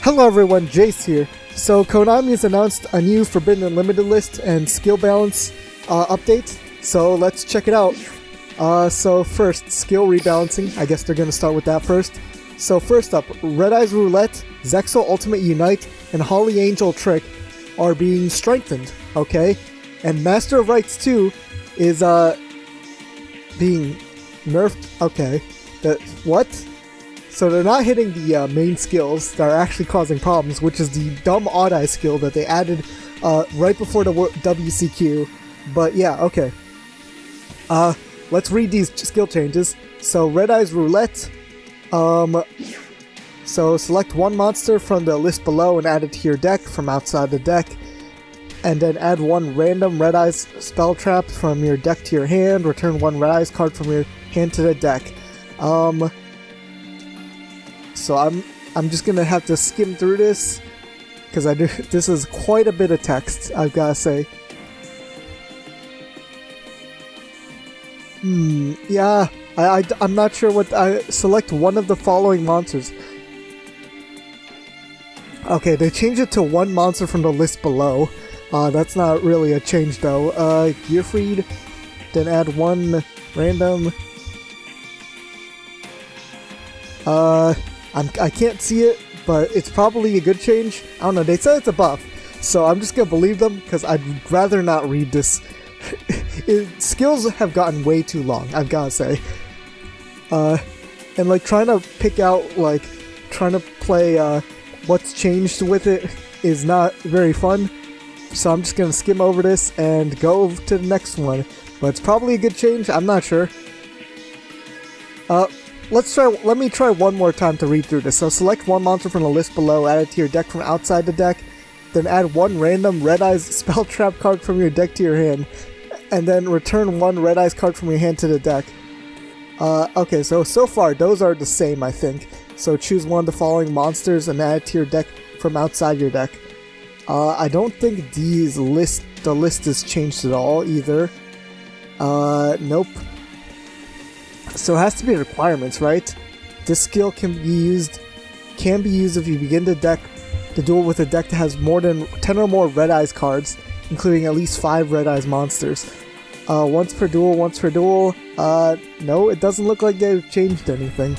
Hello everyone, Jace here. So Konami has announced a new Forbidden Unlimited list and skill balance update, so let's check it out. So first, skill rebalancing. I guess they're going to start with that first. So first up, Red Eyes Roulette, Zexal Ultimate Unite, and Holly Angel Trick are being strengthened, okay? And Master of Rights 2 is being nerfed, okay. What? So they're not hitting the main skills that are actually causing problems, which is the dumb Odd Eye skill that they added right before the WCQ. But yeah, okay. Let's read these skill changes. So Red Eyes Roulette. So select one monster from the list below and add it to your deck from outside the deck. And then add one random Red Eyes spell trap from your deck to your hand. Return one Red Eyes card from your hand to the deck. So I'm just gonna have to skim through this because this is quite a bit of text, I've gotta say. Yeah, I'm not sure what select one of the following monsters. Okay, they changed it to one monster from the list below. That's not really a change though. Gearfried, then add one random. I can't see it, but it's probably a good change. I don't know, they said it's a buff, so I'm just gonna believe them because I'd rather not read this. Skills have gotten way too long, I've gotta say. And like trying to pick out, like, trying to play what's changed with it is not very fun. So I'm just gonna skim over this and go to the next one. But it's probably a good change, I'm not sure. Let me try one more time to read through this. So select one monster from the list below, add it to your deck from outside the deck, then add one random Red Eyes spell trap card from your deck to your hand, and then return one Red Eyes card from your hand to the deck. Okay, so far those are the same, I think. So choose one of the following monsters and add it to your deck from outside your deck. I don't think the list is changed at all either. Nope. So it has to be requirements, right? This skill can be used if you begin the duel with a deck that has more than 10 or more Red Eyes cards, including at least 5 Red Eyes monsters. Once per duel. No, it doesn't look like they've changed anything.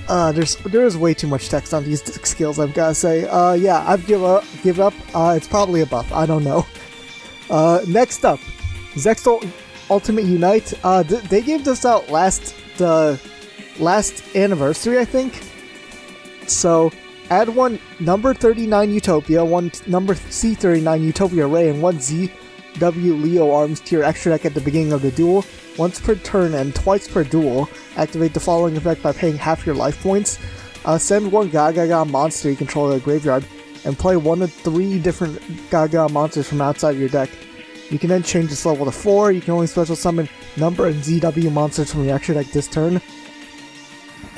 There is way too much text on these skills, I've gotta say. Yeah, I've give up. It's probably a buff. I don't know. Next up, Zexal Ultimate Unite. They gave this out the last anniversary, I think. So add one number 39 Utopia, one number C39 Utopia Ray, and one ZW Leo arms to your extra deck at the beginning of the duel. Once per turn and twice per duel, activate the following effect by paying half your life points. Send one Gaga monster you control to the graveyard, and play one of 3 different Gaga monsters from outside your deck. You can then change this level to 4. You can only special summon number and ZW monsters from your extra deck this turn.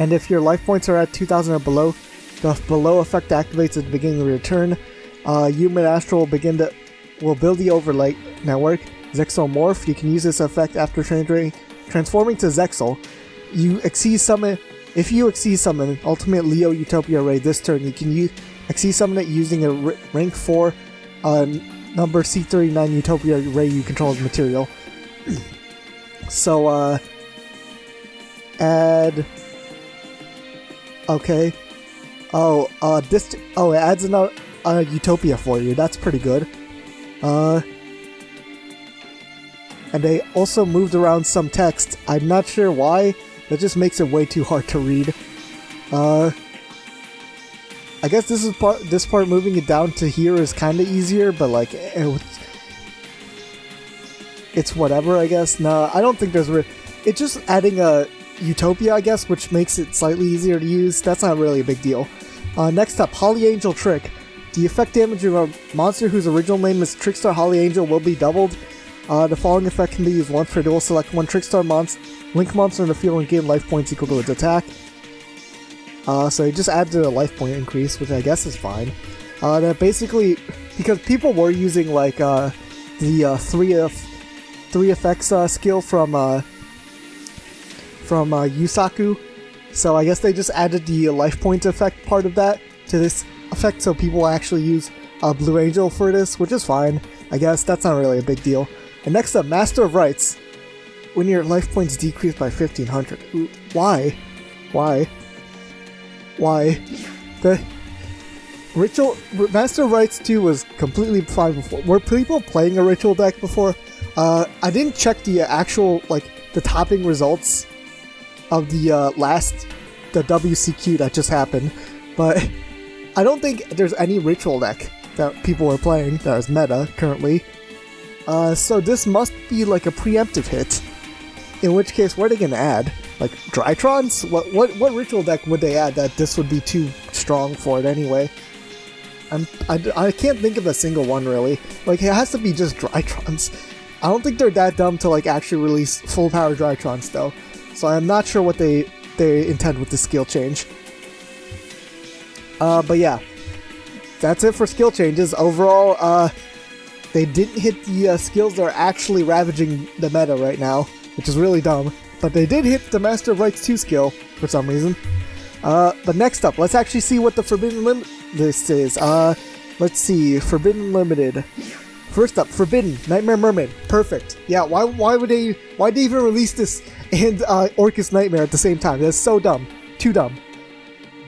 And if your life points are at 2,000 or below, the below effect activates at the beginning of your turn. Human Astral will build the overlay network. Zexomorph. You can use this effect after transforming to Zexal. If you Exceed Summon Ultimate Leo Utopia Ray this turn, you can Exceed Summon it using a rank 4 number C39 Utopia Ray you control as material. So, add... Okay. It adds another Utopia for you. That's pretty good. And they also moved around some text. I'm not sure why. That just makes it way too hard to read. I guess this part moving it down to here is kind of easier, but like it's whatever, I guess. No, I don't think there's it's just adding a Utopia, I guess, which makes it slightly easier to use. That's not really a big deal. Next up, Holly Angel Trick. The effect damage of a monster whose original name is Trickstar Holly Angel will be doubled. The following effect can be used once per duel. Select one Trickstar Link monster in the field and gain life points equal to its attack. So it just adds a life point increase, which I guess is fine. That basically, because people were using like the 3 effects skill from Yusaku, So I guess they just added the life point effect part of that to this effect, so people actually use Blue Angel for this, which is fine. I guess that's not really a big deal. And next up, Master of Rites. When your life points decrease by 1500. Why? Why? Why? The Ritual Master of Rites 2 was completely fine before. Were people playing a Ritual deck before? I didn't check the actual, like, the topping results of the the WCQ that just happened, but I don't think there's any Ritual deck that people are playing that is meta currently. So this must be like a preemptive hit. In which case, what are they gonna add? Like Drytrons? What Ritual deck would they add that this would be too strong for it anyway? I can't think of a single one really. Like, it has to be just Drytrons. I don't think they're that dumb to like actually release full power Drytrons though. So I'm not sure what they intend with the skill change. But yeah, that's it for skill changes. Overall, they didn't hit the skills that are actually ravaging the meta right now, which is really dumb. But they did hit the Master of Rites 2 skill for some reason. But next up, let's actually see what the Forbidden list is. Let's see, Forbidden Limited. First up, Forbidden Nightmare Mermaid. Perfect. Yeah, why'd they even release this and Orcust Nightmare at the same time? That's so dumb. Too dumb.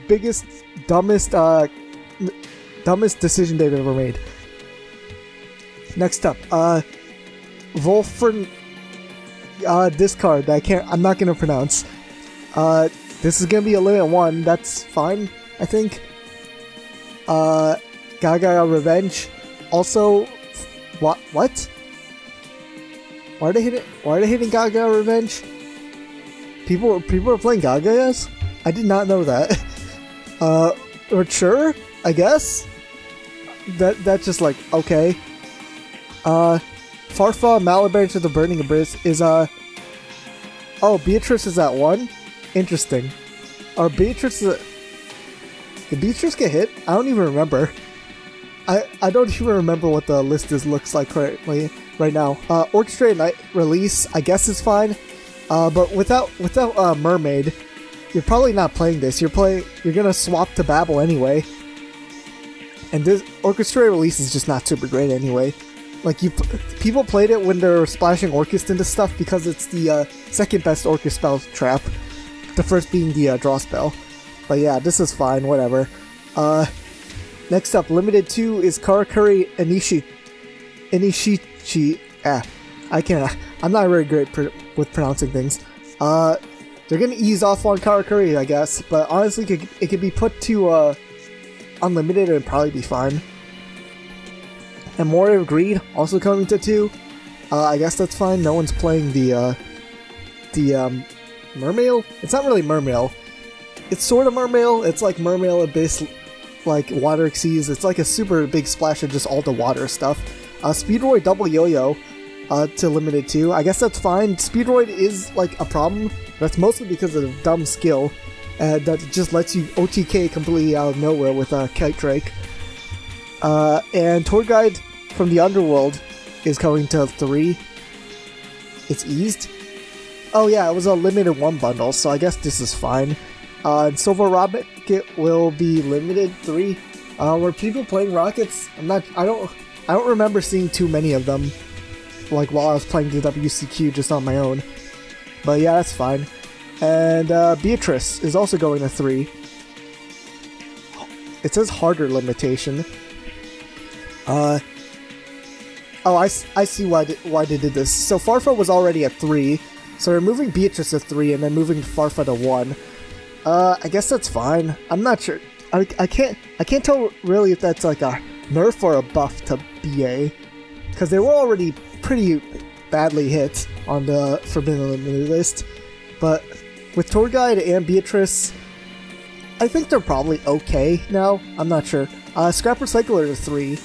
Biggest, dumbest decision they've ever made. Next up, Wolfern discard. I'm not gonna pronounce. This is gonna be a limit 1. That's fine, I think. Gaga Revenge. Also, what? Why are they hitting Gaga Revenge? People are playing Gagas? I did not know that. Or sure, I guess. That's just like okay. Farfa Malabranch of the Burning Abyss is oh, Beatrice is at 1? Interesting. Or Beatrice did Beatrice get hit? I don't even remember. I don't even remember what the list looks like currently right now. Orchestrated Night Release, I guess is fine. But without Mermaid, you're probably not playing this. You're gonna swap to Babel anyway. And this Orchestrated Release is just not super great anyway. Like, people played it when they're splashing Orcust into stuff because it's the second best Orcust spell trap. The first being the draw spell. But yeah, this is fine, whatever. Next up, Limited 2 is Karakuri Inishichi. I'm not very great with pronouncing things. They're gonna ease off on Karakuri, I guess, but honestly, it could be put to Unlimited and it'd probably be fine. And Moria of Greed also coming to 2. I guess that's fine. No one's playing the Mermail? It's not really Mermail. It's sort of Mermail. It's like Mermail Abyss, like Water Exceeds. It's like a super big splash of just all the water stuff. Speedroid Double Yo-Yo to Limited 2. I guess that's fine. Speedroid is like a problem. That's mostly because of the dumb skill that just lets you OTK completely out of nowhere with Kite Drake. And Tour Guide from the Underworld is going to 3. It's eased. Oh yeah, it was a limited 1 bundle, so I guess this is fine. And Silver Rocket will be limited 3. Were people playing Rockets? I don't remember seeing too many of them, like while I was playing the WCQ just on my own. But yeah, that's fine. And Beatrice is also going to 3. It says harder limitation. Oh, I see why they did this. So Farfa was already at 3, so they're moving Beatrice to 3 and then moving Farfa to 1. I guess that's fine. I'm not sure. I can't tell really if that's like a nerf or a buff to BA, because they were already pretty badly hit on the Forbidden Limited list. But with Tour Guide and Beatrice, I think they're probably okay now. I'm not sure. Scrap Recycler to 3.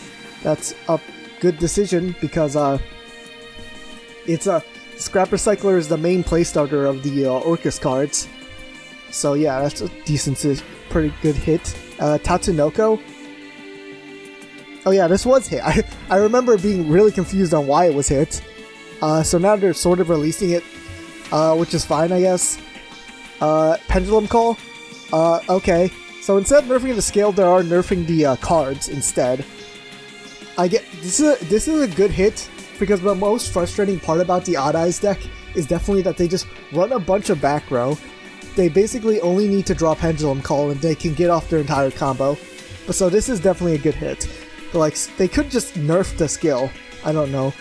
That's a good decision because it's Scrap Recycler is the main playstarter of the Orcust cards. So yeah, that's a decent, pretty good hit. Tatsunoko. Oh yeah, this was hit. I remember being really confused on why it was hit. So now they're sort of releasing it, which is fine, I guess. Pendulum Call. Okay. So instead of nerfing the scale, they are nerfing the cards instead. I get this is a good hit because the most frustrating part about the Odd Eyes deck is definitely that they just run a bunch of back row. They basically only need to draw Pendulum Call and they can get off their entire combo. But so this is definitely a good hit. But like, they could just nerf the skill. I don't know.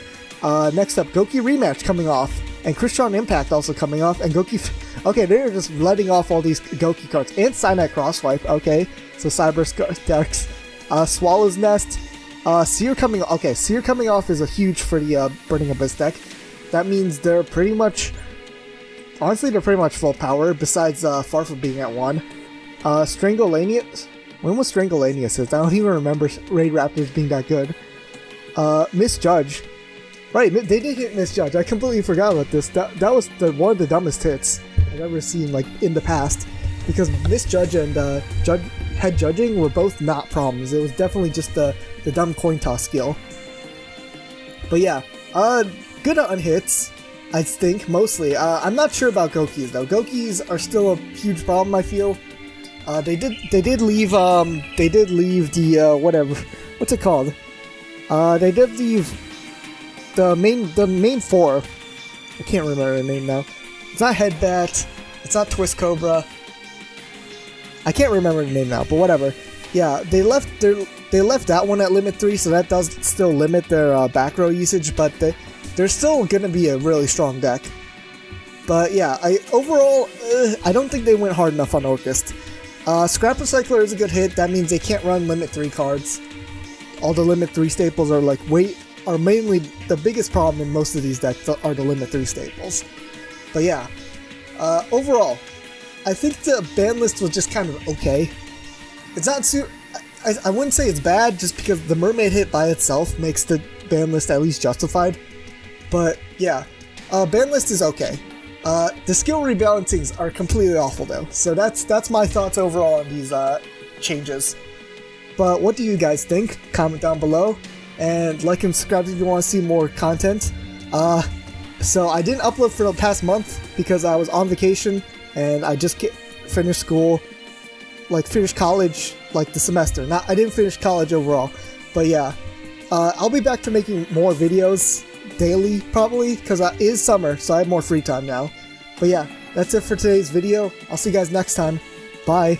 Next up, Goki Rematch coming off. And Crystron Impact also coming off. And Goki... Okay, they're just letting off all these Goki cards. And Cyanide Crosswipe. Okay, so Cyber Darks. Swallow's Nest. Seer coming... Okay, Seer coming off is a huge for the Burning Abyss deck. That means they're pretty much... Honestly, they're pretty much full power, besides Farfa being at 1. Strangolanius? When was Strangolanius? I don't even remember Raid Raptors being that good. Misjudge. Right, they did hit Misjudge. I completely forgot about this. That was one of the dumbest hits I've ever seen, like, in the past. Because Misjudge and Head Judging were both not problems. It was definitely just the dumb coin toss skill. But yeah, good on hits, I think, mostly. I'm not sure about Gokis, though. Gokis are still a huge problem, I feel. They did leave the, whatever, what's it called? They did leave the main 4. I can't remember the name now. It's not Headbat, it's not Twist Cobra. I can't remember the name now, but whatever. Yeah, they left that one at limit 3, so that does still limit their back row usage, but they're still gonna be a really strong deck. But yeah, overall, I don't think they went hard enough on Orcust. Scrap Recycler is a good hit. That means they can't run limit 3 cards. All the limit 3 staples are like are mainly the biggest problem in most of these decks are the limit 3 staples. But yeah, overall, I think the ban list was just kind of okay. It's not I wouldn't say it's bad just because the Mermaid hit by itself makes the ban list at least justified. But yeah, ban list is okay. The skill rebalancings are completely awful though. So that's my thoughts overall on these changes. But what do you guys think? Comment down below. And like and subscribe if you want to see more content. So I didn't upload for the past month because I was on vacation and I just finished school, like finished college, like the semester. I didn't finish college overall, but yeah. I'll be back to making more videos daily probably because it is summer, so I have more free time now. But yeah, that's it for today's video. I'll see you guys next time. Bye.